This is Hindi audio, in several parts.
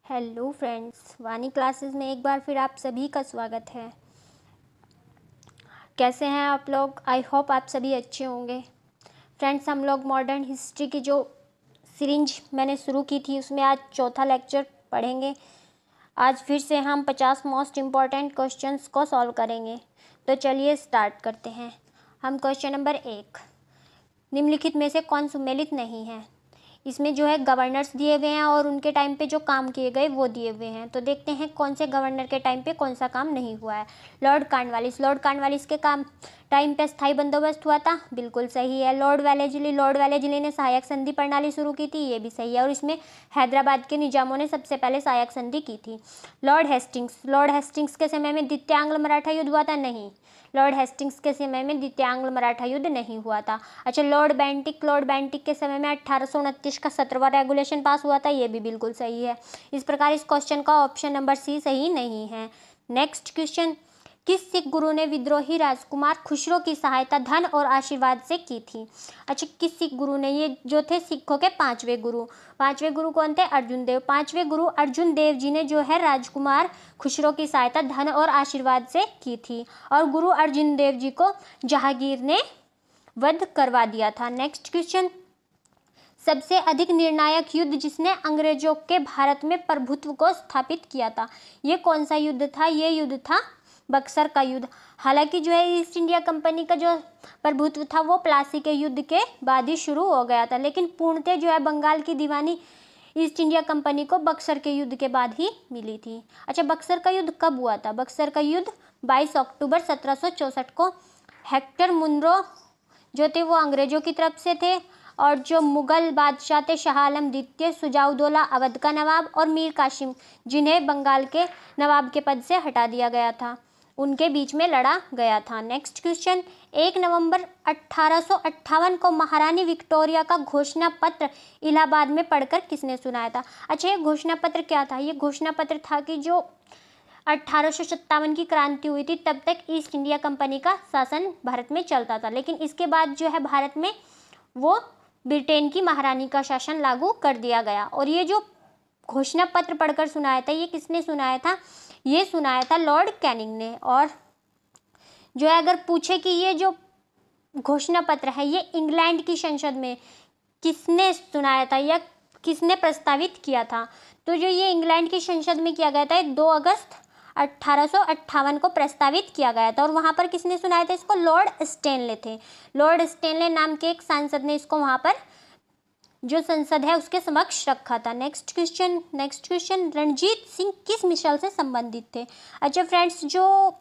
हेलो फ्रेंड्स, वानी क्लासेस में एक बार फिर आप सभी का स्वागत है। कैसे हैं आप लोग? आई होप आप सभी अच्छे होंगे। फ्रेंड्स, हम लोग मॉडर्न हिस्ट्री की जो सीरीज मैंने शुरू की थी उसमें आज चौथा लेक्चर पढ़ेंगे। आज फिर से हम 50 मोस्ट इम्पॉर्टेंट क्वेश्चंस को सॉल्व करेंगे। तो चलिए स्टार्ट करते हैं। हम क्वेश्चन नंबर 1, निम्नलिखित में से कौन सुमेलित नहीं है? इसमें जो है गवर्नर्स दिए हुए हैं और उनके टाइम पे जो काम किए गए वो दिए हुए हैं। तो देखते हैं कौन से गवर्नर के टाइम पे कौन सा काम नहीं हुआ है। लॉर्ड कॉर्नवालिस के काम टाइम पे स्थायी बंदोबस्त हुआ था, बिल्कुल सही है। लॉर्ड वेलेस्ली ने सहायक संधि प्रणाली शुरू की थी, ये भी सही है। और इसमें हैदराबाद के निजामों ने सबसे पहले सहायक संधि की थी। लॉर्ड हेस्टिंग्स के समय में द्वितीय आंग्ल मराठा युद्ध हुआ था? नहीं, लॉर्ड हेस्टिंग्स के समय में द्वितीय आंग्ल मराठा युद्ध नहीं हुआ था। अच्छा, लॉर्ड बेंटिक के समय में 1829 का 17वां रेगुलेशन पास हुआ था, ये भी बिल्कुल सही है। इस प्रकार इस क्वेश्चन का ऑप्शन नंबर सी सही नहीं है। नेक्स्ट क्वेश्चन, किस सिख गुरु ने विद्रोही राजकुमार खुसरो की सहायता धन और आशीर्वाद से की थी? अच्छा, किस सिख गुरु ने? ये जो थे सिखों के पांचवें गुरु कौन थे? अर्जुन देव। पांचवें गुरु अर्जुन देव जी ने जो है राजकुमार खुसरो की सहायता धन और आशीर्वाद से की थी और गुरु अर्जुन देव जी को जहांगीर ने वध करवा दिया था। नेक्स्ट क्वेश्चन, सबसे अधिक निर्णायक युद्ध जिसने अंग्रेजों के भारत में प्रभुत्व को स्थापित किया था, ये कौन सा युद्ध था? ये युद्ध था बक्सर का युद्ध। हालांकि जो है ईस्ट इंडिया कंपनी का जो प्रभुत्व था वो प्लासी के युद्ध के बाद ही शुरू हो गया था, लेकिन पूर्णतः जो है बंगाल की दीवानी ईस्ट इंडिया कंपनी को बक्सर के युद्ध के बाद ही मिली थी। अच्छा, बक्सर का युद्ध कब हुआ था? बक्सर का युद्ध 22 अक्टूबर 1764 को। हेक्टर मुनरो जो थे वो अंग्रेजों की तरफ से थे और जो मुगल बादशाह थे शाह आलम द्वितीय, सुजाउद्दौला अवध का नवाब और मीर कासिम जिन्हें बंगाल के नवाब के पद से हटा दिया गया था, उनके बीच में लड़ा गया था। नेक्स्ट क्वेश्चन, 1 नवंबर 1858 को महारानी विक्टोरिया का घोषणा पत्र इलाहाबाद में पढ़कर किसने सुनाया था? अच्छा, ये घोषणा पत्र क्या था? ये घोषणा पत्र था कि जो 1857 की क्रांति हुई थी तब तक ईस्ट इंडिया कंपनी का शासन भारत में चलता था, लेकिन इसके बाद जो है भारत में वो ब्रिटेन की महारानी का शासन लागू कर दिया गया। और ये जो घोषणा पत्र पढ़कर सुनाया था ये किसने सुनाया था? ये सुनाया था लॉर्ड कैनिंग ने। और जो है अगर पूछे कि ये जो घोषणा पत्र है ये इंग्लैंड की संसद में किसने सुनाया था या किसने प्रस्तावित किया था, तो जो ये इंग्लैंड की संसद में किया गया था 2 अगस्त 1858 को प्रस्तावित किया गया था। और वहाँ पर किसने सुनाया था इसको? लॉर्ड स्टैनले थे। लॉर्ड स्टैनले नाम के एक सांसद ने इसको वहाँ पर जो संसद है उसके समक्ष रखा था। नेक्स्ट क्वेश्चन, रणजीत सिंह किस मिसाल से संबंधित थे? अच्छा फ्रेंड्स, जो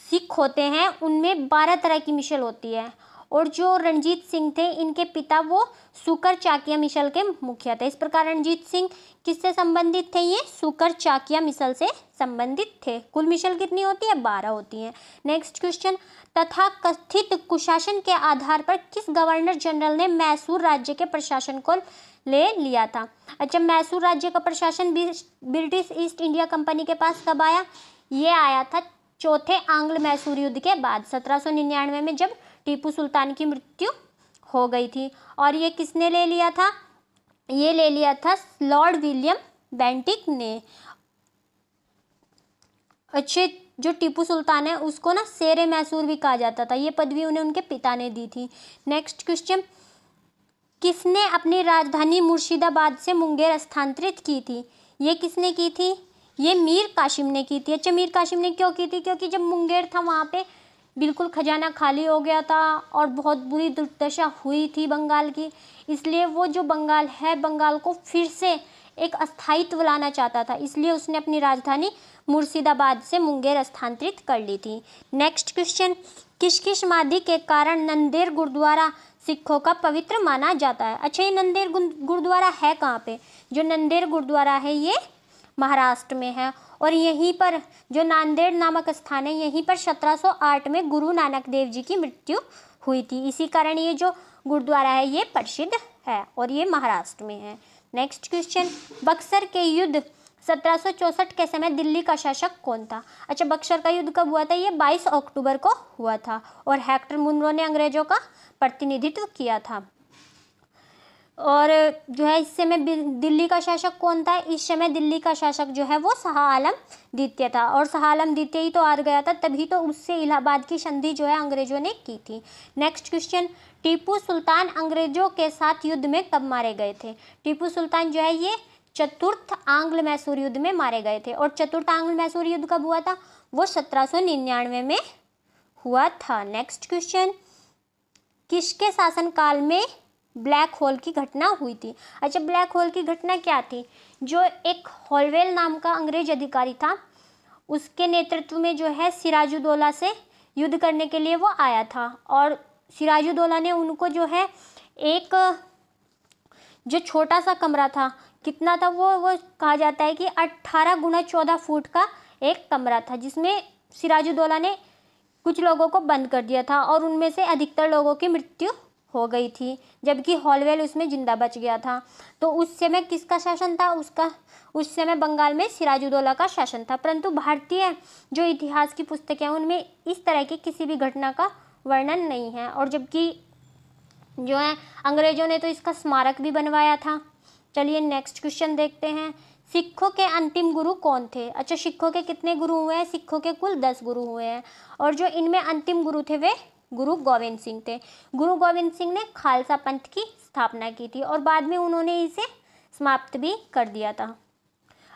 सिख होते हैं उनमें 12 तरह की मिसल होती है और जो रणजीत सिंह थे इनके पिता वो सुकर चाकिया मिसल के मुखिया थे। इस प्रकार रणजीत सिंह किससे संबंधित थे? ये सुकर चाकिया मिसल से संबंधित थे। कुल मिसल कितनी होती है? 12 होती हैं। नेक्स्ट क्वेश्चन, तथा कथित कुशासन के आधार पर किस गवर्नर जनरल ने मैसूर राज्य के प्रशासन को ले लिया था? अच्छा, मैसूर राज्य का प्रशासन ब्रिटिश ईस्ट इंडिया कंपनी के पास कब आया? ये आया था चौथे आंग्ल मैसूर युद्ध के बाद 1799 में, जब टीपू सुल्तान की मृत्यु हो गई थी। और ये किसने ले लिया था? ये ले लिया था लॉर्ड विलियम बेंटिक ने। अच्छे, जो टीपू सुल्तान है उसको ना शेरे मैसूर भी कहा जाता था, ये पदवी उन्हें उनके पिता ने दी थी। नेक्स्ट क्वेश्चन, किसने अपनी राजधानी मुर्शिदाबाद से मुंगेर स्थानांतरित की थी? ये किसने की थी? ये मीर कासिम ने की थी। अच्छा, मीर कासिम ने क्यों की थी? क्योंकि जब मुंगेर था वहाँ पे बिल्कुल खजाना खाली हो गया था और बहुत बुरी दुर्दशा हुई थी बंगाल की, इसलिए वो जो बंगाल है बंगाल को फिर से एक अस्थायित्व लाना चाहता था, इसलिए उसने अपनी राजधानी मुर्शिदाबाद से मुंगेर स्थानांतरित कर ली थी। नेक्स्ट क्वेश्चन, किसकी समाधि के कारण नंदेड़ गुरुद्वारा सिखों का पवित्र माना जाता है? अच्छा, ये नंदेड़ गुरुद्वारा है कहाँ पे? जो नंदेड़ गुरुद्वारा है ये महाराष्ट्र में है और यहीं पर जो नांदेड़ नामक स्थान है यहीं पर 1708 में गुरु नानक देव जी की मृत्यु हुई थी, इसी कारण ये जो गुरुद्वारा है ये प्रसिद्ध है और ये महाराष्ट्र में है। नेक्स्ट क्वेश्चन, बक्सर के युद्ध 1764 के समय दिल्ली का शासक कौन था? अच्छा, बक्सर का युद्ध कब हुआ था? ये 22 अक्टूबर को हुआ था और हेक्टर मुनरो ने अंग्रेजों का प्रतिनिधित्व किया था। और जो है इस समय दिल्ली का शासक कौन था? इस समय दिल्ली का शासक जो है वो शाह आलम द्वितीय था, और शाह आलम द्वितीय ही तो हार गया था, तभी तो उससे इलाहाबाद की संधि जो है अंग्रेजों ने की थी। नेक्स्ट क्वेश्चन, टीपू सुल्तान अंग्रेजों के साथ युद्ध में कब मारे गए थे? टीपू सुल्तान जो है ये चतुर्थ आंग्ल मैसूर युद्ध में मारे गए थे, और चतुर्थ आंग्ल मैसूर युद्ध कब हुआ था? वो 1799 में हुआ था। नेक्स्ट क्वेश्चन, किसके शासनकाल में ब्लैक होल की घटना हुई थी? अच्छा, ब्लैक होल की घटना क्या थी? जो एक हॉलवेल नाम का अंग्रेज अधिकारी था, उसके नेतृत्व में जो है सिराजुद्दौला से युद्ध करने के लिए वो आया था, और सिराजुद्दौला ने उनको जो है एक जो छोटा सा कमरा था, कितना था वो कहा जाता है कि 18 गुना 14 फुट का एक कमरा था, जिसमें सिराजुद्दौला ने कुछ लोगों को बंद कर दिया था, और उनमें से अधिकतर लोगों की मृत्यु हो गई थी, जबकि हॉलवेल उसमें जिंदा बच गया था। तो उस समय किसका शासन था? उस समय बंगाल में सिराजुद्दौला का शासन था। परंतु भारतीय जो इतिहास की पुस्तकें हैं उनमें इस तरह की किसी भी घटना का वर्णन नहीं है, और जबकि जो है अंग्रेजों ने तो इसका स्मारक भी बनवाया था। चलिए नेक्स्ट क्वेश्चन देखते हैं, सिखों के अंतिम गुरु कौन थे? अच्छा, सिखों के कितने गुरु हुए हैं? सिखों के कुल 10 गुरु हुए हैं, और जो इनमें अंतिम गुरु थे वे गुरु गोविंद सिंह थे। गुरु गोविंद सिंह ने खालसा पंथ की स्थापना की थी, और बाद में उन्होंने इसे समाप्त भी कर दिया था।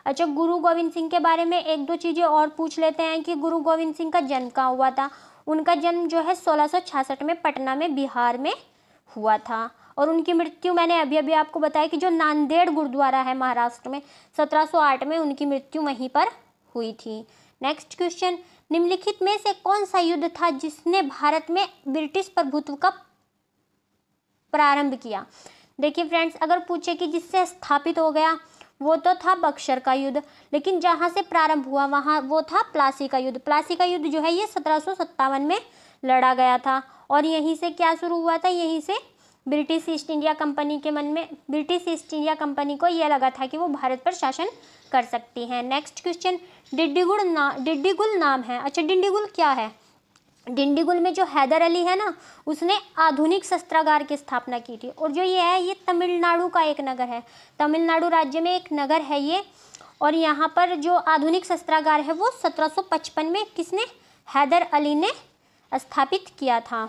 अच्छा, गुरु गोविंद सिंह के बारे में एक दो चीज़ें और पूछ लेते हैं कि गुरु गोविंद सिंह का जन्म कहाँ हुआ था? उनका जन्म जो है 1666 में पटना में बिहार में हुआ था, और उनकी मृत्यु मैंने अभी अभी आपको बताया कि जो नांदेड़ गुरुद्वारा है महाराष्ट्र में, 1708 में उनकी मृत्यु वहीं पर हुई थी। नेक्स्ट क्वेश्चन, निम्नलिखित में से कौन सा युद्ध था जिसने भारत में ब्रिटिश प्रभुत्व का प्रारंभ किया? देखिए फ्रेंड्स, अगर पूछे कि जिससे स्थापित हो गया, वो तो था बक्सर का युद्ध, लेकिन जहाँ से प्रारंभ हुआ वहाँ वो था प्लासी का युद्ध। प्लासी का युद्ध जो है ये 1757 में लड़ा गया था, और यहीं से क्या शुरू हुआ था? यहीं से ब्रिटिश ईस्ट इंडिया कंपनी के मन में, ब्रिटिश ईस्ट इंडिया कंपनी को यह लगा था कि वो भारत पर शासन कर सकती है। नेक्स्ट क्वेश्चन, डिंडीगुल नाम है। अच्छा, डिंडीगुल क्या है? डिंडीगुल में जो हैदर अली है ना, उसने आधुनिक शस्त्रागार की स्थापना की थी, और जो ये है ये तमिलनाडु का एक नगर है, तमिलनाडु राज्य में एक नगर है ये, और यहाँ पर जो आधुनिक शस्त्रागार है वो 1755 में किसने? हैदर अली ने स्थापित किया था।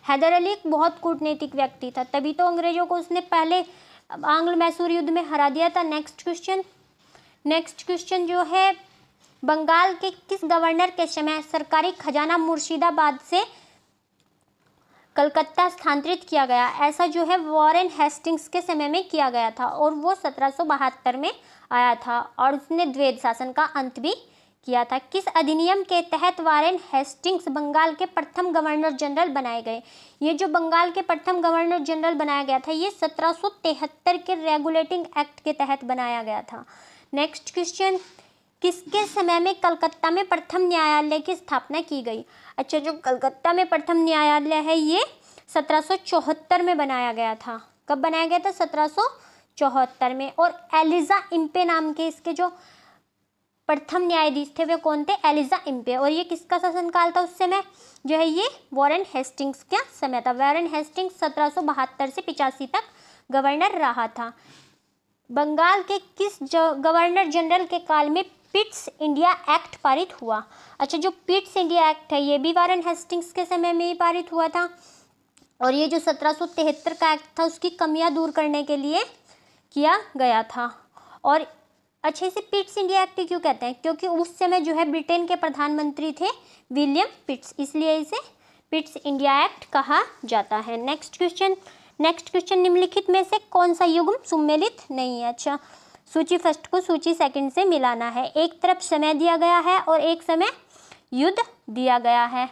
हैदर अली एक बहुत कूटनीतिक व्यक्ति था, तभी तो अंग्रेजों को उसने पहले आंग्ल मैसूर युद्ध में हरा दिया था। नेक्स्ट क्वेश्चन जो है, बंगाल के किस गवर्नर के समय सरकारी खजाना मुर्शिदाबाद से कलकत्ता स्थानांतरित किया गया? ऐसा जो है वॉरेन हेस्टिंग्स के समय में किया गया था, और वो 1772 में आया था, और उसने द्वैध शासन का अंत भी किया था। किस अधिनियम के तहत वॉरेन हेस्टिंग्स बंगाल के प्रथम गवर्नर जनरल बनाए गए? ये जो बंगाल के प्रथम गवर्नर जनरल बनाया गया था ये 1773 के रेगुलेटिंग एक्ट के तहत बनाया गया था। नेक्स्ट क्वेश्चन, किसके समय में कलकत्ता में प्रथम न्यायालय की स्थापना की गई? अच्छा, जो कलकत्ता में प्रथम न्यायालय है ये 1774 में बनाया गया था। कब बनाया गया था? 1774 में। और एलिजा इम्पे नाम के इसके जो प्रथम न्यायाधीश थे वे कौन थे? Elijah Impey. और ये किसका शासनकाल था उस समय? जो है ये वॉरेन हेस्टिंग्स का समय था। वॉरेन हेस्टिंग्स 1772 से 85 तक गवर्नर रहा था। बंगाल के किस गवर्नर जनरल के काल में पिट्स इंडिया एक्ट पारित हुआ? अच्छा, जो पिट्स इंडिया एक्ट है ये भी वॉरेन हेस्टिंग्स के समय में ही पारित हुआ था, और ये जो 1773 का एक्ट था उसकी कमियां दूर करने के लिए किया गया था। और अच्छे से पिट्स इंडिया एक्ट क्यों कहते हैं? क्योंकि उस समय जो है ब्रिटेन के प्रधानमंत्री थे विलियम पिट्स, इसलिए इसे पिट्स इंडिया एक्ट कहा जाता है। नेक्स्ट क्वेश्चन, निम्नलिखित में से कौन सा युग्म सुमेलित नहीं है? अच्छा, सूची फर्स्ट को सूची सेकंड से मिलाना है। एक तरफ समय दिया गया है और एक समय युद्ध दिया गया है।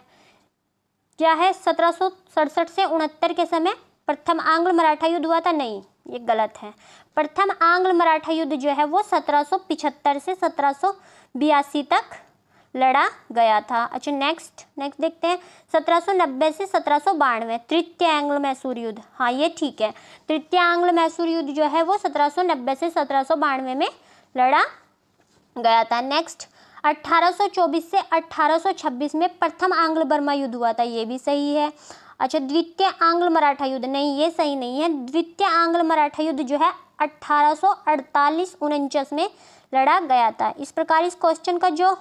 क्या है? 1767 से 69 के समय प्रथम आंग्ल मराठा युद्ध हुआ था? नहीं, ये गलत है। प्रथम आंग्ल मराठा युद्ध जो है वो 1775 से 1782 तक लड़ा गया था। अच्छा, नेक्स्ट देखते हैं। 1790 से 1792 तृतीय आंग्ल मैसूर युद्ध। हाँ, ये ठीक है। तृतीय आंग्ल मैसूर युद्ध जो है वो 1790 से 1792 में लड़ा गया था। नेक्स्ट, 1824 से 1826 में प्रथम आंग्ल बर्मा युद्ध हुआ था। ये भी सही है। अच्छा, द्वितीय आंग्ल मराठा युद्ध, नहीं ये सही नहीं है। द्वितीय आंग्ल मराठा युद्ध जो है 1848-49 में लड़ा गया था। इस प्रकार इस क्वेश्चन का जो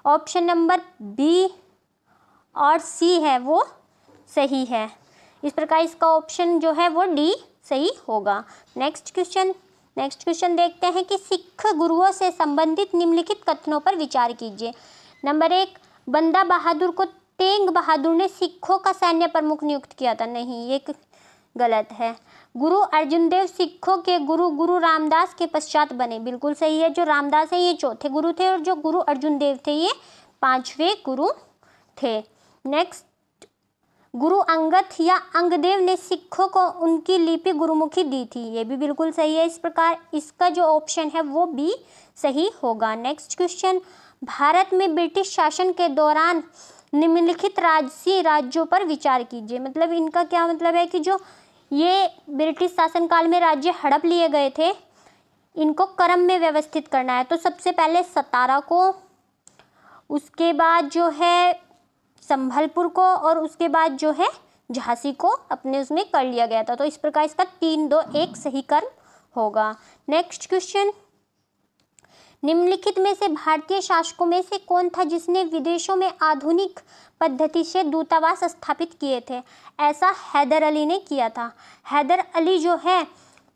ऑप्शन नंबर बी और सी है वो सही है। इस प्रकार इसका ऑप्शन जो है वो डी सही होगा। नेक्स्ट क्वेश्चन देखते हैं कि सिख गुरुओं से संबंधित निम्नलिखित कथनों पर विचार कीजिए। नंबर 1, बंदा बहादुर को तेंग बहादुर ने सिखों का सैन्य प्रमुख नियुक्त किया था। नहीं, ये गलत है। गुरु अर्जुन देव सिखों के गुरु रामदास के पश्चात बने। बिल्कुल सही है। जो रामदास है ये चौथे गुरु थे और जो गुरु अर्जुन देव थे ये 5वें गुरु थे। नेक्स्ट, गुरु अंगद या अंगदेव ने सिखों को उनकी लिपि गुरुमुखी दी थी। ये भी बिल्कुल सही है। इस प्रकार इसका जो ऑप्शन है वो भी सही होगा। नेक्स्ट क्वेश्चन, भारत में ब्रिटिश शासन के दौरान निम्नलिखित राजसी राज्यों पर विचार कीजिए। मतलब इनका क्या मतलब है कि जो ये ब्रिटिश शासनकाल में राज्य हड़प लिए गए थे इनको क्रम में व्यवस्थित करना है। तो सबसे पहले सतारा को, उसके बाद जो है संभलपुर को और उसके बाद जो है झांसी को अपने उसमें कर लिया गया था। तो इस प्रकार इसका 3-2-1 सही कर्म होगा। नेक्स्ट क्वेश्चन, निम्नलिखित में से भारतीय शासकों में से कौन था जिसने विदेशों में आधुनिक पद्धति से दूतावास स्थापित किए थे? ऐसा हैदर अली ने किया था। हैदर अली जो है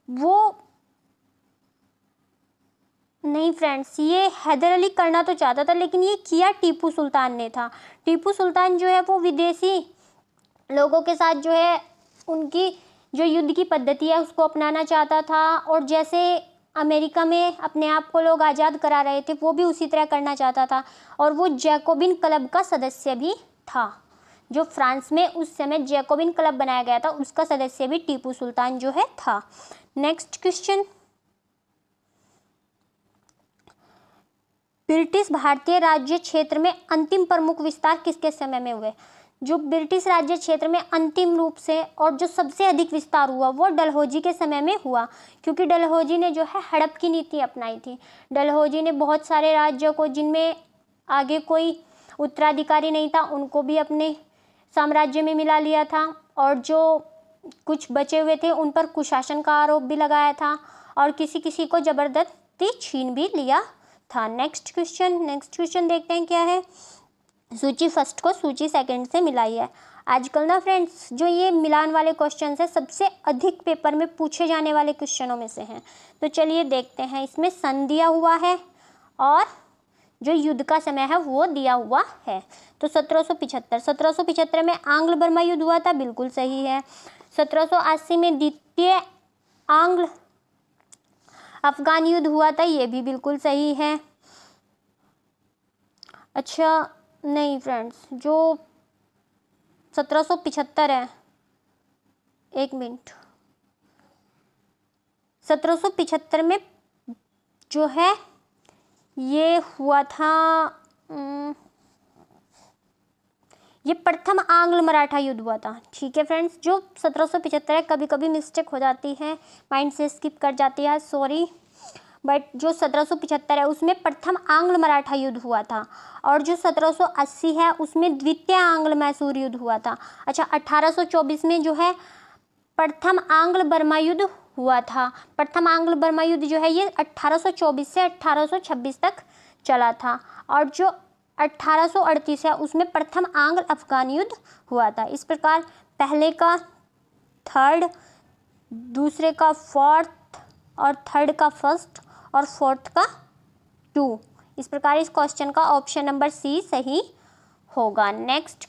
वो नहीं फ्रेंड्स, ये हैदर अली करना तो चाहता था लेकिन ये किया टीपू सुल्तान ने था। टीपू सुल्तान जो है वो विदेशी लोगों के साथ जो है उनकी जो युद्ध की पद्धति है उसको अपनाना चाहता था और जैसे अमेरिका में अपने आप को लोग आज़ाद करा रहे थे वो भी उसी तरह करना चाहता था। और वो जैकोबिन क्लब का सदस्य भी था। जो फ्रांस में उस समय जैकोबिन क्लब बनाया गया था उसका सदस्य भी टीपू सुल्तान जो है था। नेक्स्ट क्वेश्चन, ब्रिटिश भारतीय राज्य क्षेत्र में अंतिम प्रमुख विस्तार किसके समय में हुए? जो ब्रिटिश राज्य क्षेत्र में अंतिम रूप से और जो सबसे अधिक विस्तार हुआ वो डलहौजी के समय में हुआ, क्योंकि डलहौजी ने जो है हड़प की नीति अपनाई थी। डलहौजी ने बहुत सारे राज्यों को जिनमें आगे कोई उत्तराधिकारी नहीं था उनको भी अपने साम्राज्य में मिला लिया था और जो कुछ बचे हुए थे उन पर कुशासन का आरोप भी लगाया था और किसी किसी को जबरदस्ती छीन भी लिया था। नेक्स्ट क्वेश्चन देखते हैं क्या है। सूची फर्स्ट को सूची सेकंड से मिलाई है। आजकल ना फ्रेंड्स जो ये मिलान वाले क्वेश्चन है सबसे अधिक पेपर में पूछे जाने वाले क्वेश्चनों में से हैं। तो चलिए देखते हैं। इसमें सन दिया हुआ है और जो युद्ध का समय है वो दिया हुआ है। तो 1775 में आंग्ल बर्मा युद्ध हुआ था, बिल्कुल सही है। 1780 में द्वितीय आंग्ल अफगान युद्ध हुआ था, ये भी बिल्कुल सही है। अच्छा नहीं फ्रेंड्स, जो 1775 है, एक मिनट, 1775 में जो है ये हुआ था, ये प्रथम आंग्ल मराठा युद्ध हुआ था। ठीक है फ्रेंड्स, जो 1775 है, कभी कभी मिस्टेक हो जाती है, माइंड से स्किप कर जाती है, सॉरी, बट जो 1775 है उसमें प्रथम आंग्ल मराठा युद्ध हुआ था और जो 1780 है उसमें द्वितीय आंग्ल मैसूर युद्ध हुआ था। अच्छा, 1824 में जो है प्रथम आंग्ल बर्मा युद्ध हुआ था। प्रथम आंग्ल बर्मा युद्ध जो है ये 1824 से 1826 तक चला था और जो 1838 है उसमें प्रथम आंग्ल अफगान युद्ध हुआ था। इस प्रकार पहले का थर्ड, दूसरे का फोर्थ और थर्ड का फर्स्ट और फोर्थ का 2। इस प्रकार इस क्वेश्चन का ऑप्शन नंबर सी सही होगा। नेक्स्ट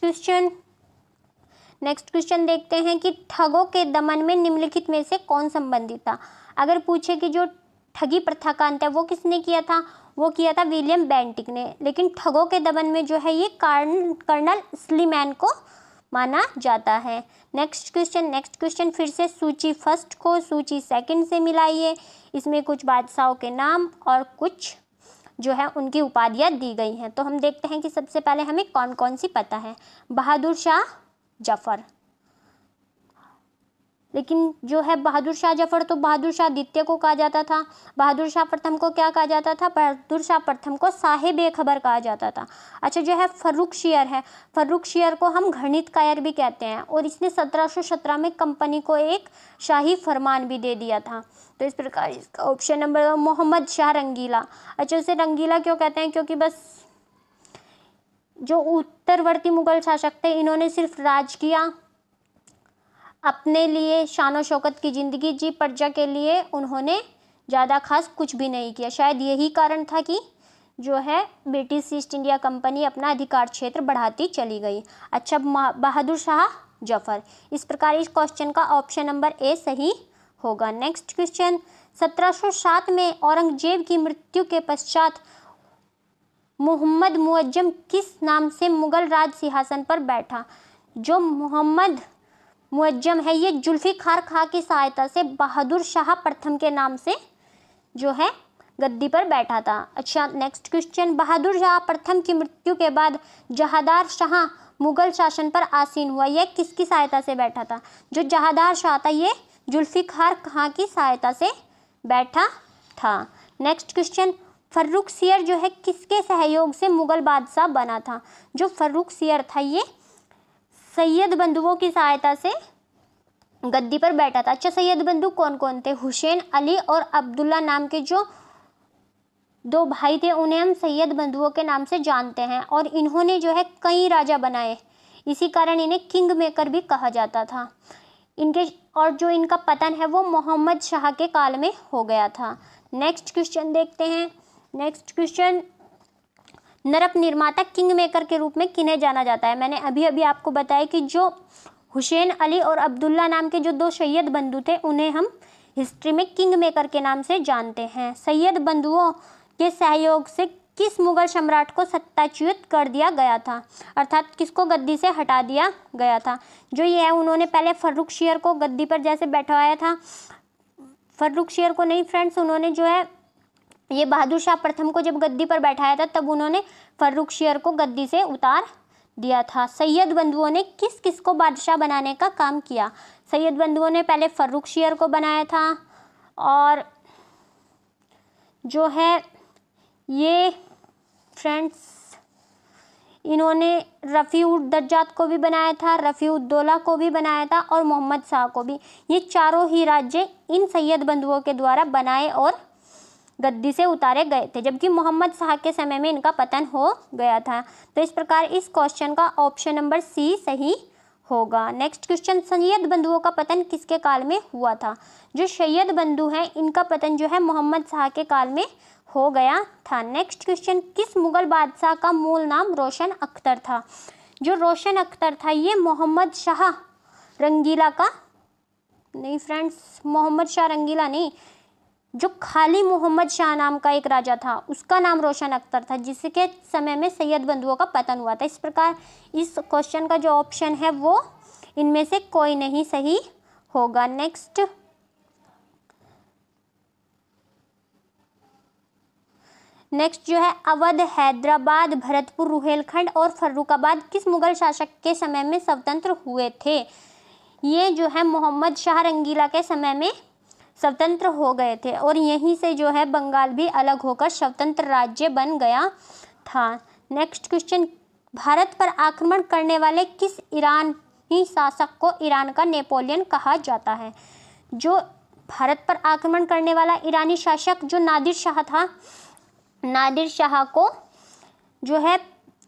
क्वेश्चन देखते हैं कि ठगों के दमन में निम्नलिखित में से कौन संबंधित था। अगर पूछे कि जो ठगी प्रथा का अंत है वो किसने किया था, वो किया था विलियम बेंटिक ने। लेकिन ठगों के दमन में जो है ये कर्नल स्लीमैन को माना जाता है। नेक्स्ट क्वेश्चन फिर से सूची फर्स्ट को सूची सेकंड से मिलाइए। इसमें कुछ बादशाहों के नाम और कुछ जो है उनकी उपाधियाँ दी गई हैं। तो हम देखते हैं कि सबसे पहले हमें कौन कौन सी पता है। बहादुर शाह जफर, लेकिन जो है बहादुर शाह जफर तो बहादुर शाह द्वितीय को कहा जाता था। बहादुर शाह प्रथम को क्या कहा जाता था? बहादुर शाह प्रथम को साहिब ए खबर कहा जाता था। अच्छा, जो है फर्रुखशियर है, फर्रुखशियर को हम घृणित कायर भी कहते हैं, और इसने 1717 में कंपनी को एक शाही फरमान भी दे दिया था। तो इस प्रकार इसका ऑप्शन नंबर मोहम्मद शाह रंगीला। अच्छा, उसे रंगीला क्यों कहते हैं? क्योंकि बस जो उत्तरवर्ती मुगल शासक थे, इन्होंने सिर्फ राज किया, अपने लिए शान शौकत की ज़िंदगी जी, प्रजा के लिए उन्होंने ज़्यादा खास कुछ भी नहीं किया। शायद यही कारण था कि जो है ब्रिटिश ईस्ट इंडिया कंपनी अपना अधिकार क्षेत्र बढ़ाती चली गई। अच्छा, बहादुर शाह जफर। इस प्रकार इस क्वेश्चन का ऑप्शन नंबर ए सही होगा। नेक्स्ट क्वेश्चन, 1707 में औरंगजेब की मृत्यु के पश्चात मोहम्मद मुअज्जम किस नाम से मुगल राज सिंहासन पर बैठा? जो मोहम्मद मुअज्जम है, ये जुल्फिकार खां की सहायता से बहादुर शाह प्रथम के नाम से जो है गद्दी पर बैठा था। अच्छा, नेक्स्ट क्वेश्चन, बहादुर शाह प्रथम की मृत्यु के बाद जहादार शाह मुगल शासन पर आसीन हुआ, यह किसकी सहायता से बैठा था? जो जहादार शाह था, ये जुल्फिकार खां की सहायता से बैठा था। नेक्स्ट क्वेश्चन, फर्रुखसियर जो है किसके सहयोग से मुगल बादशाह बना था? जो फर्रुखसियर था, ये सैयद बंधुओं की सहायता से गद्दी पर बैठा था। अच्छा, सैयद बंधु कौन कौन थे? हुसैन अली और अब्दुल्ला नाम के जो दो भाई थे, उन्हें हम सैयद बंधुओं के नाम से जानते हैं, और इन्होंने जो है कई राजा बनाए, इसी कारण इन्हें किंग मेकर भी कहा जाता था। और जो इनका पतन है वो मोहम्मद शाह के काल में हो गया था। नेक्स्ट क्वेश्चन देखते हैं। नेक्स्ट क्वेश्चन, नरक निर्माता किंग मेकर के रूप में किन्हें जाना जाता है? मैंने अभी अभी आपको बताया कि जो हुसैन अली और अब्दुल्ला नाम के जो दो सैयद बंधु थे, उन्हें हम हिस्ट्री में किंग मेकर के नाम से जानते हैं। सैयद बंधुओं के सहयोग से किस मुगल सम्राट को सत्ताच्युत कर दिया गया था? अर्थात किसको गद्दी से हटा दिया गया था? जो ये है, उन्होंने पहले फर्रुखशियर को गद्दी पर जैसे बैठवाया था, फर्रुखशियर को नहीं फ्रेंड्स, उन्होंने जो है ये बहादुर शाह प्रथम को जब गद्दी पर बैठाया था, तब उन्होंने फर्रुखशियर को गद्दी से उतार दिया था। सैयद बंधुओं ने किस किस को बादशाह बनाने का काम किया? सैयद बंधुओं ने पहले फर्रुखशियर को बनाया था, और जो है ये फ्रेंड्स इन्होंने रफ़ी-उद-दर्जात को भी बनाया था, रफ़ी-उद-दौला को भी बनाया था, और मोहम्मद शाह को भी। ये चारों ही राज्य इन सैयद बंधुओं के द्वारा बनाए और गद्दी से उतारे गए थे, जबकि मोहम्मद शाह के समय में इनका पतन हो गया था। तो इस प्रकार इस क्वेश्चन का ऑप्शन नंबर सी सही होगा। नेक्स्ट क्वेश्चन, सैयद बंधुओं का पतन किसके काल में हुआ था? जो सैयद बंधु हैं, इनका पतन जो है मोहम्मद शाह के काल में हो गया था। नेक्स्ट क्वेश्चन, किस मुगल बादशाह का मूल नाम रोशन अख्तर था? जो रोशन अख्तर था, ये मोहम्मद शाह रंगीला का नहीं फ्रेंड्स, मोहम्मद शाह रंगीला नहीं, जो खाली मोहम्मद शाह नाम का एक राजा था, उसका नाम रोशन अख्तर था, जिसके समय में सैयद बंधुओं का पतन हुआ था। इस प्रकार इस क्वेश्चन का जो ऑप्शन है वो इनमें से कोई नहीं सही होगा। नेक्स्ट जो है, अवध, हैदराबाद, भरतपुर, रुहेलखंड और फर्रुखाबाद किस मुगल शासक के समय में स्वतंत्र हुए थे? ये जो है मोहम्मद शाह रंगीला के समय में स्वतंत्र हो गए थे, और यहीं से जो है बंगाल भी अलग होकर स्वतंत्र राज्य बन गया था। नेक्स्ट क्वेश्चन, भारत पर आक्रमण करने वाले किस ईरानी शासक को ईरान का नेपोलियन कहा जाता है? जो भारत पर आक्रमण करने वाला ईरानी शासक जो नादिर शाह था, नादिर शाह को जो है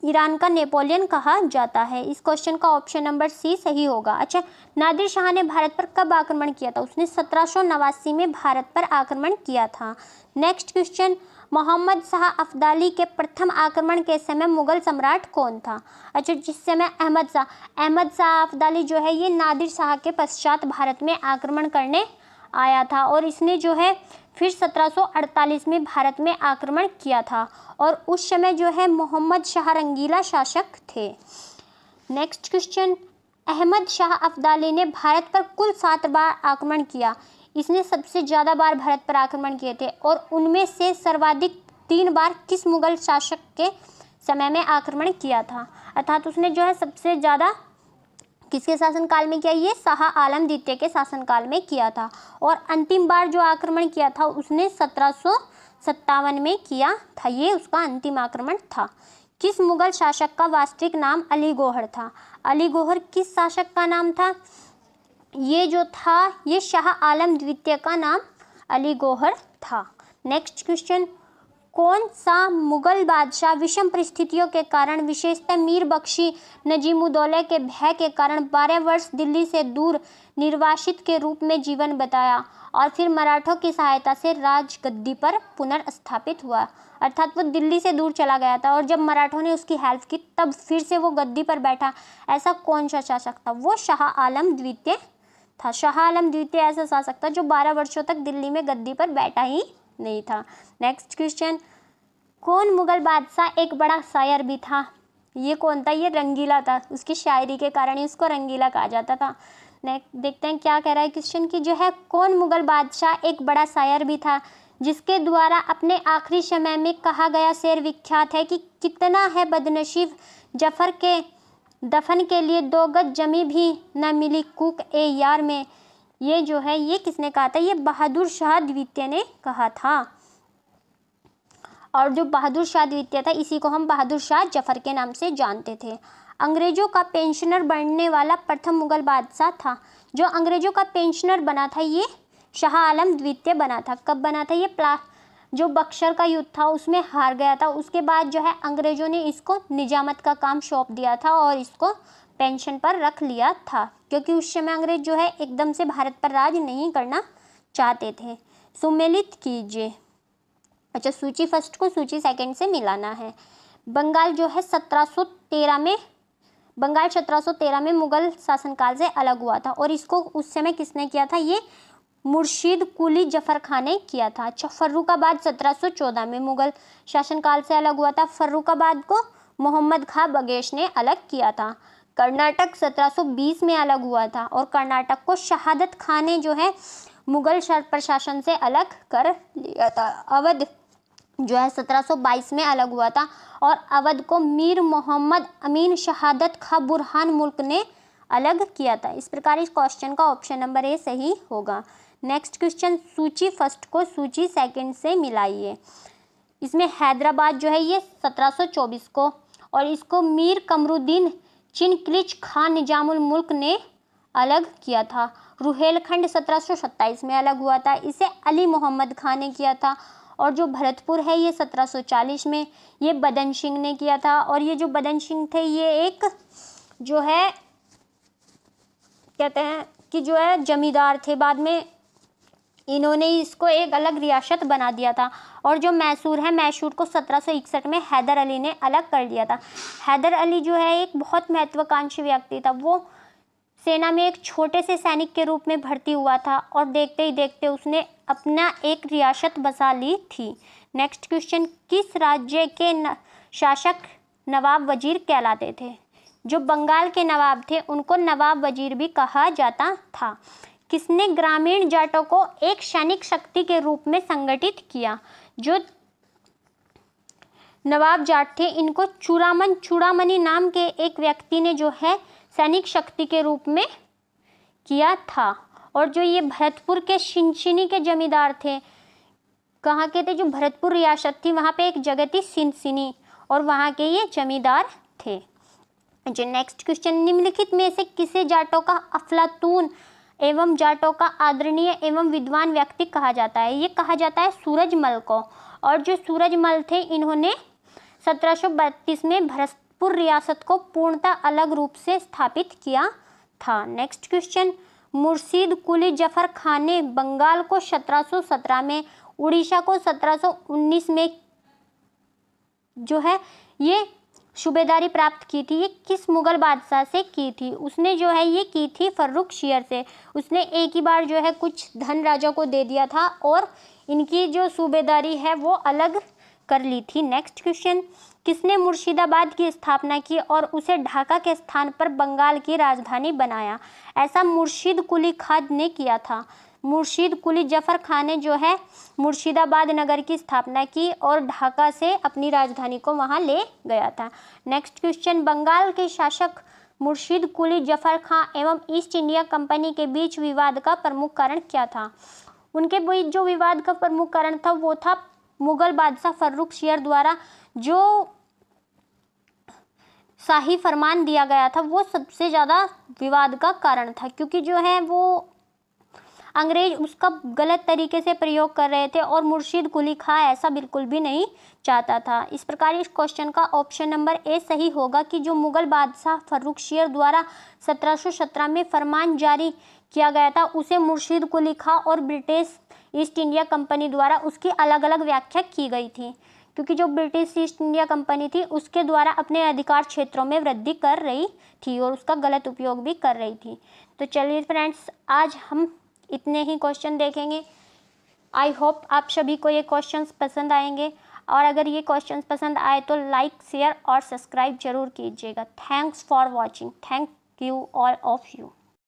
ईरान का नेपोलियन कहा जाता है। इस क्वेश्चन का ऑप्शन नंबर सी सही होगा। अच्छा, नादिर शाह ने भारत पर कब आक्रमण किया था? उसने 1789 में भारत पर आक्रमण किया था। नेक्स्ट क्वेश्चन, मोहम्मद शाह अब्दाली के प्रथम आक्रमण के समय मुगल सम्राट कौन था? अच्छा, जिस समय अहमद शाह अब्दाली जो है ये नादिर शाह के पश्चात भारत में आक्रमण करने आया था, और इसने जो है फिर 1748 में भारत में आक्रमण किया था, और उस समय जो है मोहम्मद शाह रंगीला शासक थे। नेक्स्ट क्वेश्चन, अहमद शाह अब्दाली ने भारत पर कुल 7 बार आक्रमण किया। इसने सबसे ज़्यादा बार भारत पर आक्रमण किए थे, और उनमें से सर्वाधिक 3 बार किस मुगल शासक के समय में आक्रमण किया था? अर्थात उसने जो है सबसे ज़्यादा किसके शासनकाल में किया? ये शाह आलम द्वितीय के शासनकाल में किया था। और अंतिम बार जो आक्रमण किया था उसने 1757 में किया था। ये उसका अंतिम आक्रमण था। किस मुगल शासक का वास्तविक नाम अली गौहर था? अली गौहर किस शासक का नाम था? ये जो था ये शाह आलम द्वितीय का नाम अली गौहर था। नेक्स्ट क्वेश्चन, कौन सा मुगल बादशाह विषम परिस्थितियों के कारण, विशेषतः मीर बख्शी नजीमुद्दौला के भय के कारण 12 वर्ष दिल्ली से दूर निर्वासित के रूप में जीवन बताया और फिर मराठों की सहायता से राजगद्दी पर पुनर्स्थापित हुआ? अर्थात वो दिल्ली से दूर चला गया था और जब मराठों ने उसकी हेल्प की तब फिर से वो गद्दी पर बैठा। ऐसा कौन सा शासक था? वो शाह आलम द्वितीय था। शाह आलम द्वितीय ऐसा शासक था जो 12 वर्षों तक दिल्ली में गद्दी पर बैठा ही नहीं था। नेक्स्ट क्वेश्चन, कौन मुगल बादशाह एक बड़ा शायर भी था? ये कौन था? ये रंगीला था। उसकी शायरी के कारण ही उसको रंगीला कहा जाता था। नेक्स्ट देखते हैं क्या कह रहा है क्वेश्चन की जो है, कौन मुगल बादशाह एक बड़ा शायर भी था जिसके द्वारा अपने आखिरी समय में कहा गया शेर विख्यात है कि कितना है बदनसीब जफर के दफन के लिए 2 गज जमी भी न मिली कूक ए यार में? ये जो है ये किसने कहा था? ये बहादुर शाह द्वितीय ने कहा था। और जो बहादुर शाह द्वितीय था इसी को हम बहादुर शाह जफर के नाम से जानते थे। अंग्रेजों का पेंशनर बनने वाला प्रथम मुगल बादशाह था। जो अंग्रेजों का पेंशनर बना था ये शाह आलम द्वितीय बना था। कब बना था? ये जो बक्सर का युद्ध था उसमें हार गया था। उसके बाद जो है अंग्रेजों ने इसको निजामत का काम सौंप दिया था और इसको पेंशन पर रख लिया था, क्योंकि उस समय अंग्रेज जो है एकदम से भारत पर राज नहीं करना चाहते थे। सुमेलित कीजिए। अच्छा, सूची फर्स्ट को सूची सेकंड से मिलाना है। बंगाल जो है 1713 में मुगल शासनकाल से अलग हुआ था और इसको उस समय किसने किया था? ये मुर्शीद कुली जफर खान ने किया था। अच्छा, फर्रुखाबाद 1714 में मुगल शासनकाल से अलग हुआ था। फर्रुखाबाद को मोहम्मद खां बगेश ने अलग किया था। कर्नाटक 1720 में अलग हुआ था और कर्नाटक को शहादत खान ने जो है मुगल प्रशासन से अलग कर लिया था। अवध जो है 1722 में अलग हुआ था और अवध को मीर मोहम्मद अमीन शहादत खां बुरहान मुल्क ने अलग किया था। इस प्रकार इस क्वेश्चन का ऑप्शन नंबर ए सही होगा। नेक्स्ट क्वेश्चन, सूची फर्स्ट को सूची सेकंड से मिलाइए। इसमें हैदराबाद जो है ये 1724 को और इसको मीर कमरुद्दीन चिनक्लिच खान निजामुल मुल्क ने अलग किया था। रुहेलखंड 1727 में अलग हुआ था, इसे अली मोहम्मद खान ने किया था। और जो भरतपुर है ये 1740 में ये बदन सिंह ने किया था। और ये जो बदन सिंह थे ये एक जो है कहते हैं कि जो है जमींदार थे। बाद में इन्होंने इसको एक अलग रियासत बना दिया था। और जो मैसूर है, मैसूर को 1761 में हैदर अली ने अलग कर दिया था। हैदर अली जो है एक बहुत महत्वाकांक्षी व्यक्ति था। वो सेना में एक छोटे से सैनिक के रूप में भर्ती हुआ था और देखते ही देखते उसने अपना एक रियासत बसा ली थी। नेक्स्ट क्वेश्चन, किस राज्य के शासक नवाब वजीर कहलाते थे? जो बंगाल के नवाब थे उनको नवाब वजीर भी कहा जाता था। किसने ग्रामीण जाटों को एक सैनिक शक्ति के रूप में संगठित किया? जो नवाब जाट थे इनको चूड़ामणि नाम के एक व्यक्ति ने जो है सैनिक शक्ति के रूप में किया था। और जो ये भरतपुर के सिनसिनी के जमींदार थे, कहाँ के थे? जो भरतपुर रियासत थी वहाँ पे एक जगह थी सिनसिनी और वहाँ के ये जमींदार थे। जो नेक्स्ट क्वेश्चन, निम्नलिखित में से किसे जाटों का अफलातून एवं जाटों का आदरणीय एवं विद्वान व्यक्ति कहा जाता है? ये कहा जाता है सूरजमल को। और जो सूरजमल थे इन्होंने 1732 में भरतपुर रियासत को पूर्णतः अलग रूप से स्थापित किया था। नेक्स्ट क्वेश्चन, मुर्शीद कुली जफर खान ने बंगाल को 1717 में, उड़ीसा को 1719 में जो है ये सूबेदारी प्राप्त की थी। ये किस मुगल बादशाह से की थी? उसने जो है ये की थी फर्रुखशियर से। उसने एक ही बार जो है कुछ धन राजा को दे दिया था और इनकी जो सूबेदारी है वो अलग कर ली थी। नेक्स्ट क्वेश्चन, किसने मुर्शिदाबाद की स्थापना की और उसे ढाका के स्थान पर बंगाल की राजधानी बनाया? ऐसा मुर्शीद कुली खान ने किया था। मुर्शीद कुली जफर खान ने जो है मुर्शिदाबाद नगर की स्थापना की और ढाका से अपनी राजधानी को वहां ले गया था। नेक्स्ट क्वेश्चन, बंगाल के शासक मुर्शीद कुली जफर खां एवं ईस्ट इंडिया कंपनी के बीच विवाद का प्रमुख कारण क्या था? उनके बीच जो विवाद का प्रमुख कारण था वो था मुगल बादशाह फर्रुखशियर द्वारा जो शाही फरमान दिया गया था वो सबसे ज़्यादा विवाद का कारण था, क्योंकि जो है वो अंग्रेज उसका गलत तरीके से प्रयोग कर रहे थे और मुर्शीद कुली खां ऐसा बिल्कुल भी नहीं चाहता था। इस प्रकार इस क्वेश्चन का ऑप्शन नंबर ए सही होगा कि जो मुगल बादशाह फर्रुखशियर द्वारा 1717 में फरमान जारी किया गया था उसे मुर्शीद कुली खां और ब्रिटिश ईस्ट इंडिया कंपनी द्वारा उसकी अलग अलग व्याख्या की गई थी, क्योंकि जो ब्रिटिश ईस्ट इंडिया कंपनी थी उसके द्वारा अपने अधिकार क्षेत्रों में वृद्धि कर रही थी और उसका गलत उपयोग भी कर रही थी। तो चलिए फ्रेंड्स, आज हम इतने ही क्वेश्चन देखेंगे। आई होप आप सभी को ये क्वेश्चंस पसंद आएंगे, और अगर ये क्वेश्चंस पसंद आए तो लाइक, शेयर और सब्सक्राइब जरूर कीजिएगा। Thanks for watching. Thank you all of you.